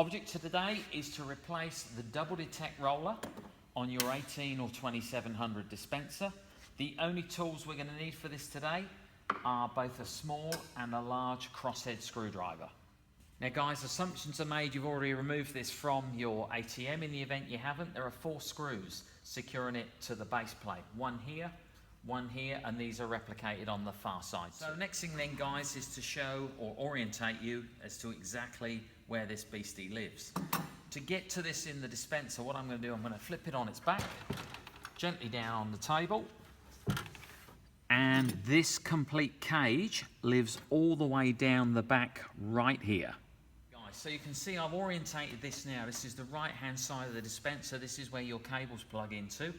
object of today is to replace the double detect roller on your 18 or 2700 dispenser. The only tools we're going to need for this today are both a small and a large crosshead screwdriver. Now guys, assumptions are made you've already removed this from your ATM. In the event you haven't, there are 4 screws securing it to the base plate. One here, and these are replicated on the far side. So the next thing then guys is to show or orientate you as to exactly where this beastie lives. To get to this in the dispenser, what I'm going to do, I'm going to flip it on its back, gently down on the table, and this complete cage lives all the way down the back right here. Guys, so you can see I've orientated this now. This is the right hand side of the dispenser. This is where your cables plug into.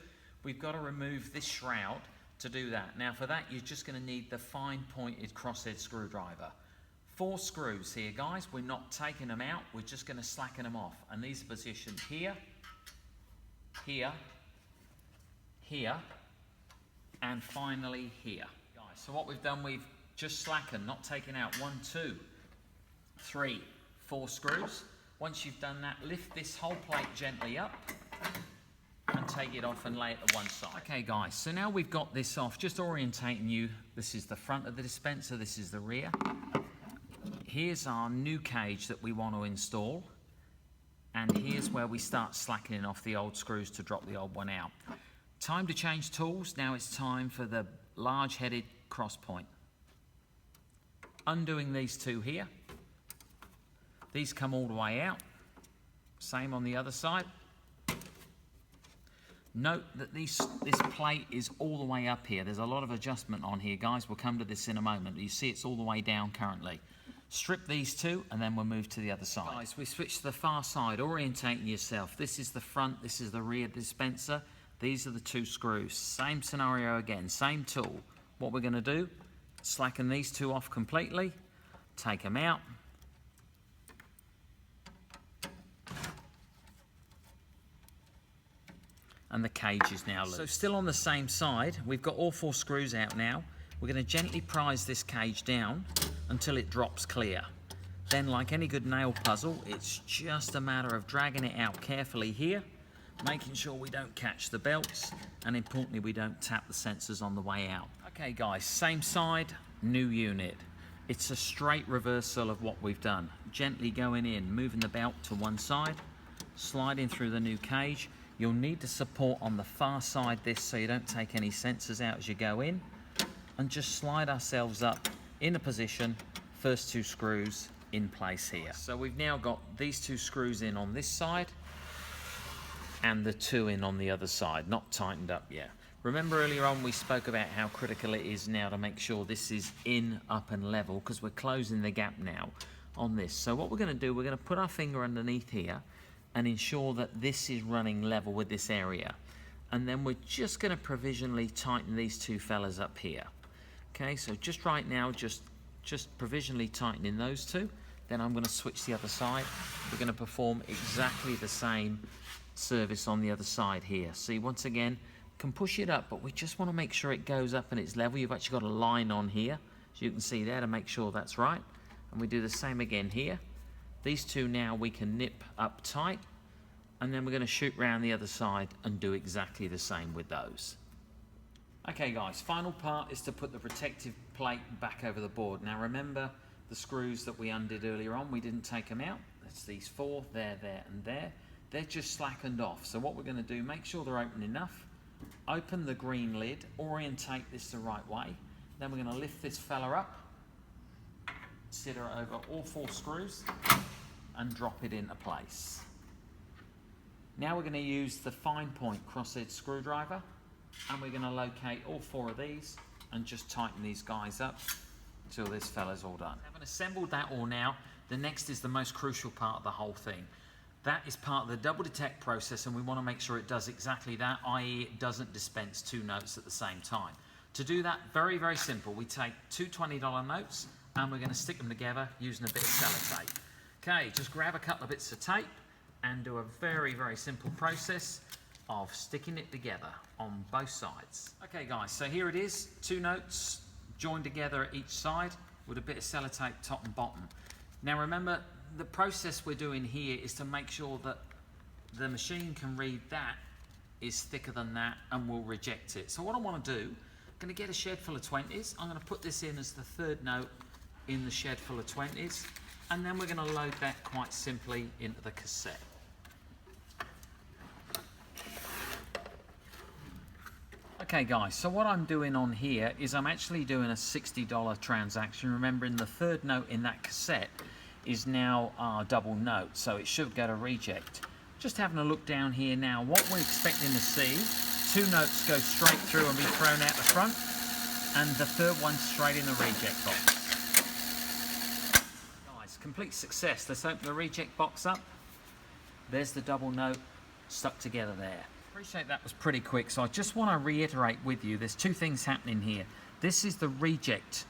We've got to remove this shroud to do that. Now for that, you're just going to need the fine pointed crosshead screwdriver. 4 screws here guys, we're not taking them out, we're just going to slacken them off, and these are positioned here, here, here, and finally here. Guys, so what we've done, we've just slackened, not taken out 1, 2, 3, 4 screws. Once you've done that, lift this whole plate gently up and take it off and lay it to one side. Okay guys, so now we've got this off, just orientating you. This is the front of the dispenser, this is the rear. Here's our new cage that we want to install, and here's where we start slackening off the old screws to drop the old one out. Time to change tools. Now it's time for the large headed cross point. Undoing these 2 here. These come all the way out. Same on the other side. Note that this plate is all the way up here. There's a lot of adjustment on here, guys. We'll come to this in a moment. You see it's all the way down currently. Strip these 2 and then we'll move to the other side. Guys, we switch to the far side, orientating yourself. This is the front, this is the rear dispenser. These are the 2 screws. Same scenario again, same tool. What we're going to do, slacken these 2 off completely, take them out. And the cage is now loose. So still on the same side, we've got all 4 screws out now. We're going to gently prise this cage down until it drops clear. Then, like any good nail puzzle, it's just a matter of dragging it out carefully here, making sure we don't catch the belts, and importantly we don't tap the sensors on the way out. Okay guys, same side, new unit. It's a straight reversal of what we've done. Gently going in, moving the belt to one side, sliding through the new cage. You'll need to support on the far side this so you don't take any sensors out as you go in, and just slide ourselves up in a position, first 2 screws in place here. So we've now got these 2 screws in on this side and the 2 in on the other side, not tightened up yet. Remember earlier on we spoke about how critical it is now to make sure this is in, up and level, because we're closing the gap now on this. So what we're going to do, we're going to put our finger underneath here and ensure that this is running level with this area. And then we're just going to provisionally tighten these 2 fellas up here. Okay, so just right now, just provisionally tightening those 2. Then I'm going to switch the other side. We're going to perform exactly the same service on the other side here. See, once again, can push it up, but we just want to make sure it goes up and it's level. You've actually got a line on here, as you can see there, to make sure that's right. And we do the same again here. These 2 now we can nip up tight, and then we're going to shoot round the other side and do exactly the same with those. Okay guys, final part is to put the protective plate back over the board. Now remember the screws that we undid earlier on, we didn't take them out. That's these 4, there, and there. They're just slackened off. So what we're going to do, make sure they're open enough. Open the green lid, orientate this the right way. Then we're going to lift this fella up, sit her over all 4 screws and drop it into place. Now we're going to use the fine point crosshead screwdriver, and we're going to locate all 4 of these and just tighten these guys up until this fella's all done. Having assembled that all now, the next is the most crucial part of the whole thing. That is part of the double detect process, and we want to make sure it does exactly that, i.e. it doesn't dispense 2 notes at the same time. To do that, very, very simple. We take 2 $20 notes and we're going to stick them together using a bit of sellotape. Okay, just grab a couple of bits of tape and do a very, very simple process of sticking it together on both sides. Okay guys, so here it is, 2 notes joined together at each side with a bit of sellotape top and bottom. Now remember, the process we're doing here is to make sure that the machine can read that is thicker than that and will reject it. So what I want to do, I'm going to get a shed full of 20s. I'm going to put this in as the third note in the shed full of 20s, and then we're going to load that quite simply into the cassette. Okay guys, so what I'm doing on here is I'm actually doing a $60 transaction. Remembering the third note in that cassette is now our double note, so it should go to reject. Just having a look down here now, what we're expecting to see, two notes go straight through and be thrown out the front, and the third one straight in the reject box. Guys, complete success. Let's open the reject box up. There's the double note stuck together there. Appreciate that was pretty quick, so I just want to reiterate with you, there's two things happening here. This is the reject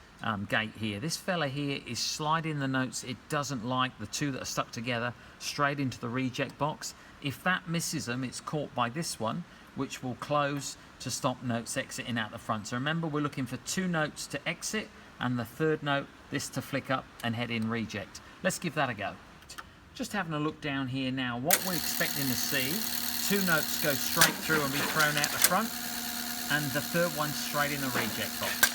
gate here. This fella here is sliding the notes it doesn't like, the two that are stuck together, straight into the reject box. If that misses them, it's caught by this one, which will close to stop notes exiting out the front. So remember, we're looking for two notes to exit and the third note, this to flick up and head in reject. Let's give that a go. Just having a look down here now, what we're expecting to see, two notes go straight through and be thrown out the front, and the third one straight in the reject box.